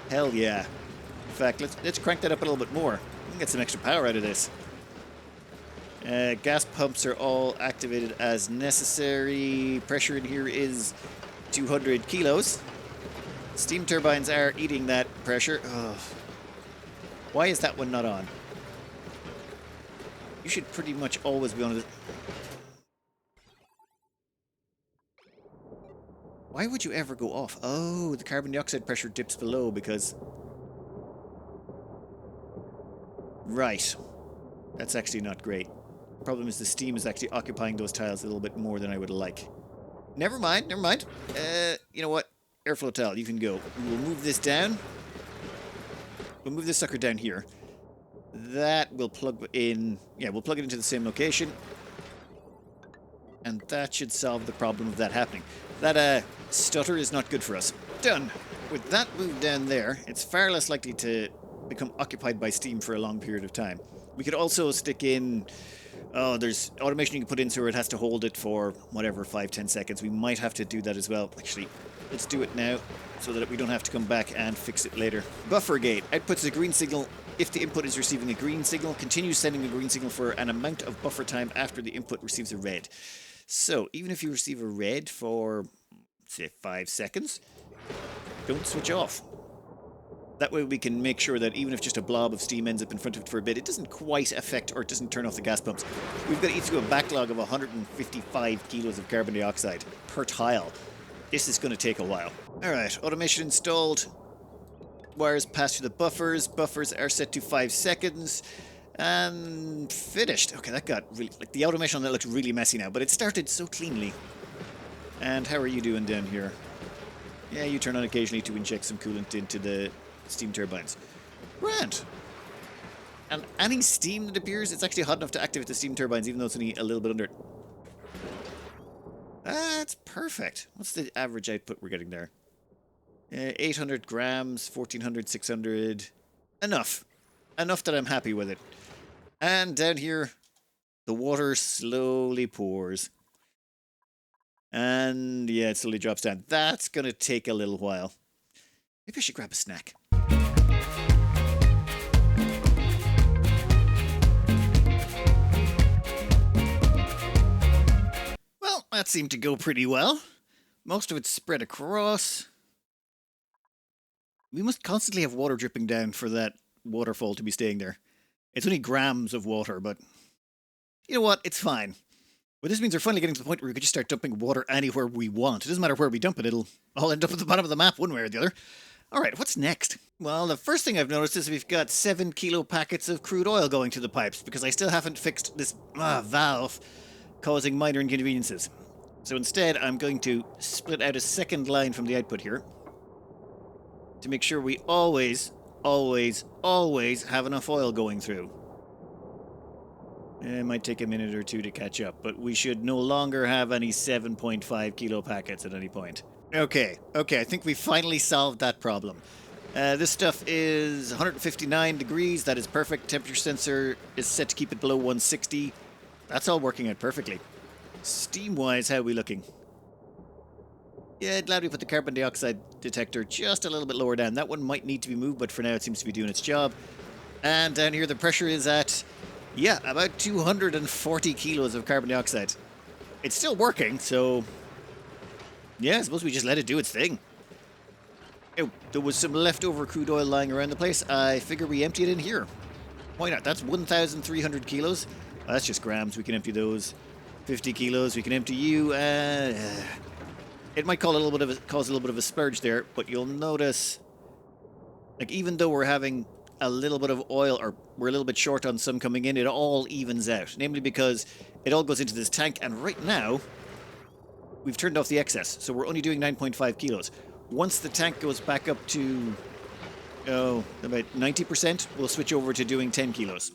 Hell yeah. In fact, let's crank that up a little bit more. We can get some extra power out of this. Gas pumps are all activated as necessary. Pressure in here is 200 kilos. Steam turbines are eating that pressure. Ugh. Why is that one not on? You should pretty much always be on it. Why would you ever go off? Oh, the carbon dioxide pressure dips below because... Right. That's actually not great. Problem is the steam is actually occupying those tiles a little bit more than I would like. Never mind, never mind. You know what? Airflow tile, you can go. We will move this down. We'll move this sucker down here. That will plug in... Yeah, we'll plug it into the same location. And that should solve the problem of that happening. That stutter is not good for us. Done. With that moved down there, it's far less likely to become occupied by steam for a long period of time. We could also stick in... Oh, there's automation you can put in so it has to hold it for, whatever, 5-10 seconds. We might have to do that as well. Actually, let's do it now so that we don't have to come back and fix it later. Buffer gate outputs a green signal if the input is receiving a green signal. Continues sending a green signal for an amount of buffer time after the input receives a red. So, even if you receive a red for, say, 5 seconds, don't switch off. That way we can make sure that even if just a blob of steam ends up in front of it for a bit, it doesn't quite affect or it doesn't turn off the gas pumps. We've got to eat through a backlog of 155 kilos of carbon dioxide per tile. This is going to take a while. Alright, automation installed. Wires pass through the buffers. Buffers are set to 5 seconds. And finished. Okay, that got really... Like, the automation on that looks really messy now, but it started so cleanly. And how are you doing down here? Yeah, you turn on occasionally to inject some coolant into the steam turbines. Grand. And any steam that appears, it's actually hot enough to activate the steam turbines, even though it's only a little bit under it. That's perfect. What's the average output we're getting there? 800 grams, 1400, 600. Enough. Enough that I'm happy with it. And down here, the water slowly pours. And yeah, it slowly drops down. That's going to take a little while. Maybe I should grab a snack. Well, that seemed to go pretty well. Most of it's spread across. We must constantly have water dripping down for that waterfall to be staying there. It's only grams of water, but you know what? It's fine. But this means we're finally getting to the point where we could just start dumping water anywhere we want. It doesn't matter where we dump it, it'll all end up at the bottom of the map one way or the other. Alright, what's next? Well, the first thing I've noticed is we've got 7 kilo packets of crude oil going to the pipes, because I still haven't fixed this valve causing minor inconveniences. So instead, I'm going to split out a second line from the output here to make sure we always have enough oil going through. It might take a minute or two to catch up, but we should no longer have any 7.5 kilo packets at any point. Okay, I think we finally solved that problem. This stuff is 159 degrees, that is perfect. Temperature sensor is set to keep it below 160. That's all working out perfectly. Steam-wise, how are we looking? Yeah, glad we put the carbon dioxide detector just a little bit lower down. That one might need to be moved, but for now it seems to be doing its job. And down here the pressure is at, yeah, about 240 kilos of carbon dioxide. It's still working, so yeah, I suppose we just let it do its thing. Oh, there was some leftover crude oil lying around the place. I figure we empty it in here. Why not? That's 1,300 kilos. That's just grams. We can empty those. 50 kilos. We can empty you. It might cause a little bit of a splurge there, but you'll notice, like, even though we're having a little bit of oil, or we're a little bit short on some coming in, it all evens out. Namely because it all goes into this tank, and right now we've turned off the excess, so we're only doing 9.5 kilos. Once the tank goes back up to, about 90%, we'll switch over to doing 10 kilos.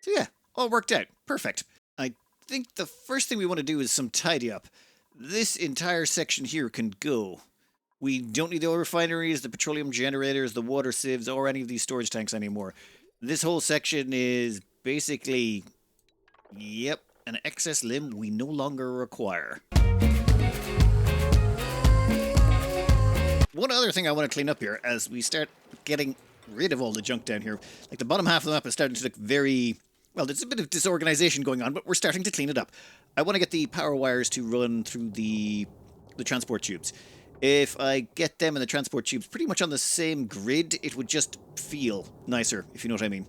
So yeah, all worked out. Perfect. I think the first thing we want to do is some tidy up. This entire section here can go. We don't need the oil refineries, the petroleum generators, the water sieves, or any of these storage tanks anymore. This whole section is basically, yep, an excess limb we no longer require. One other thing I want to clean up here as we start getting rid of all the junk down here. Like, the bottom half of the map is starting to look very... Well, there's a bit of disorganization going on, but we're starting to clean it up. I want to get the power wires to run through the transport tubes. If I get them and the transport tubes pretty much on the same grid, it would just feel nicer, if you know what I mean.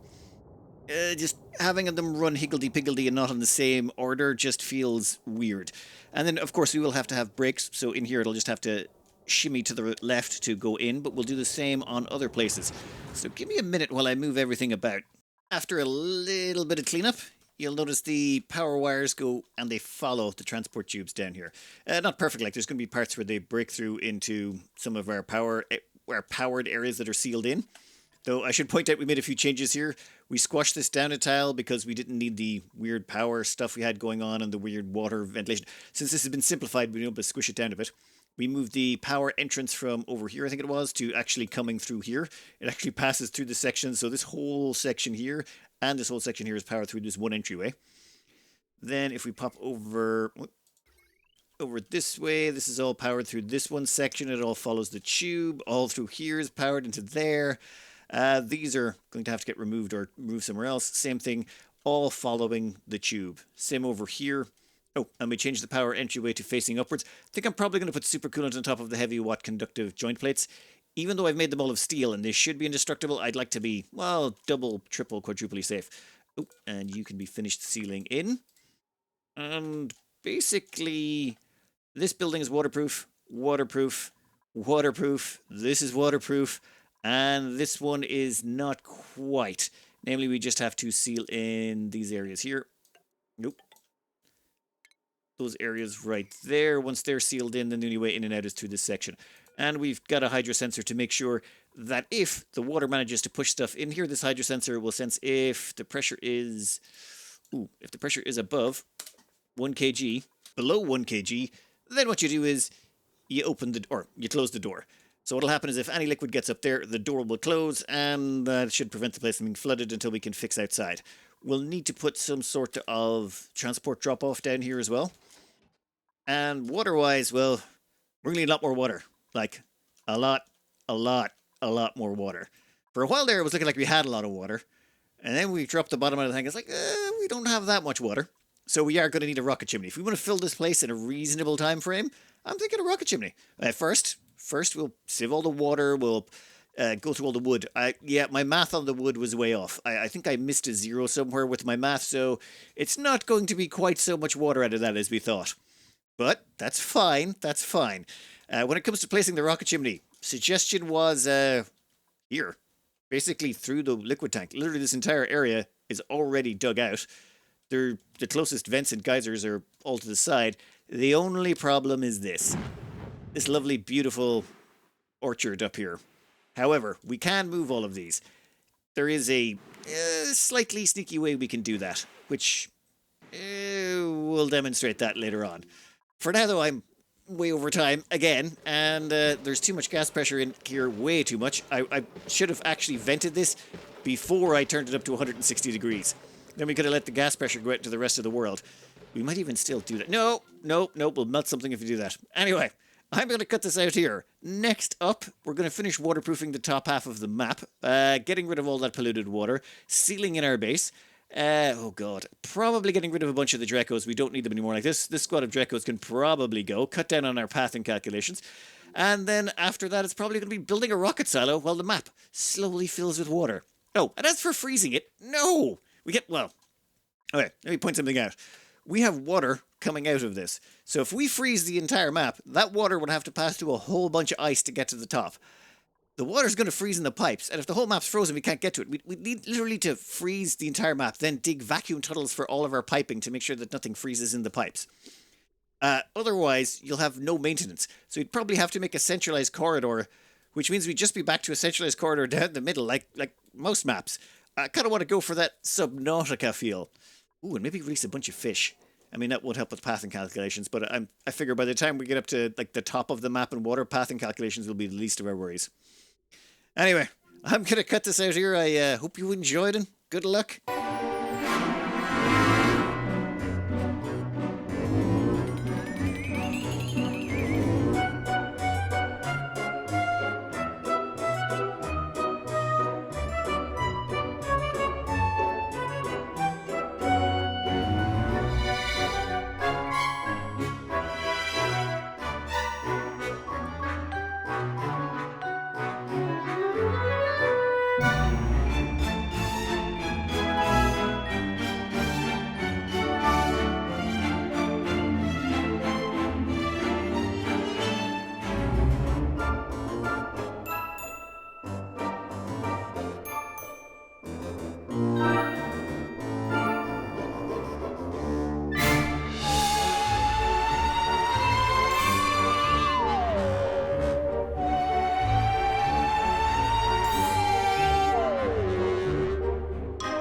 Just having them run higgledy-piggledy and not in the same order just feels weird. And then, of course, we will have to have brakes, so in here it'll just have to shimmy to the left to go in, but we'll do the same on other places. So give me a minute while I move everything about. After a little bit of cleanup, you'll notice the power wires go and they follow the transport tubes down here. Not perfect, like there's going to be parts where they break through into some of our powered areas that are sealed in. Though I should point out we made a few changes here. We squashed this down a tile because we didn't need the weird power stuff we had going on and the weird water ventilation. Since this has been simplified, we've been able to squish it down a bit. We moved the power entrance from over here, I think it was, to actually coming through here. It actually passes through the section, so this whole section here and this whole section here is powered through this one entryway. Then if we pop over this way, this is all powered through this one section. It all follows the tube. All through here is powered into there. These are going to have to get removed or moved somewhere else. Same thing, all following the tube. Same over here. Oh, and we changed the power entryway to facing upwards. I think I'm probably going to put supercoolant on top of the heavy watt conductive joint plates. Even though I've made them all of steel and they should be indestructible, I'd like to be, well, double, triple, quadruply safe. Oh, and you can be finished sealing in. And basically, this building is waterproof, waterproof, waterproof. This is waterproof. And this one is not quite. Namely, we just have to seal in these areas here. Nope. Those areas right there. Once they're sealed in, then the only way in and out is through this section. And we've got a hydro sensor to make sure that if the water manages to push stuff in here, this hydro sensor will sense if the pressure is... Ooh, if the pressure is above 1 kg, below 1 kg, then what you do is you open the... or you close the door. So what'll happen is if any liquid gets up there, the door will close, and that should prevent the place from being flooded until we can fix outside. We'll need to put some sort of transport drop-off down here as well. And water-wise, well, we're going to need a lot more water. Like, a lot more water. For a while there, it was looking like we had a lot of water. And then we dropped the bottom out of the thing. It's like, we don't have that much water. So we are going to need a rocket chimney. If we want to fill this place in a reasonable time frame, I'm thinking a rocket chimney. First we'll sieve all the water. We'll go through all the wood. Yeah, my math on the wood was way off. I think I missed a zero somewhere with my math, so it's not going to be quite so much water out of that as we thought. But that's fine. That's fine. When it comes to placing the rocket chimney, suggestion was here, basically through the liquid tank. Literally, this entire area is already dug out. The closest vents and geysers are all to the side. The only problem is this lovely, beautiful orchard up here. However, we can move all of these. There is a slightly sneaky way we can do that, which we'll demonstrate that later on. For now, though, I'm way over time again, and there's too much gas pressure in here, way too much. I should have actually vented this before I turned it up to 160 degrees. Then we could have let the gas pressure go out to the rest of the world. We might even still do that. No, we'll melt something if you do that. Anyway, I'm going to cut this out here. Next up, we're going to finish waterproofing the top half of the map, getting rid of all that polluted water, sealing in our base. Oh god, probably getting rid of a bunch of the Drecos. We don't need them anymore. Like this squad of Drecos can probably go. Cut down on our pathing calculations. And then after that, it's probably going to be building a rocket silo while the map slowly fills with water. Oh, and as for freezing it, no! We get, well, okay, let me point something out. We have water coming out of this. So if we freeze the entire map, that water would have to pass through a whole bunch of ice to get to the top. The water's going to freeze in the pipes, and if the whole map's frozen, we can't get to it. We need literally to freeze the entire map, then dig vacuum tunnels for all of our piping to make sure that nothing freezes in the pipes. Otherwise, you'll have no maintenance. So you'd probably have to make a centralized corridor, which means we'd just be back to a centralized corridor down the middle, like most maps. I kind of want to go for that Subnautica feel. Ooh, and maybe release a bunch of fish. I mean, that won't help with pathing calculations, but I figure by the time we get up to like the top of the map and water, pathing calculations will be the least of our worries. Anyway, I'm going to cut this out here. I hope you enjoyed it. Good luck.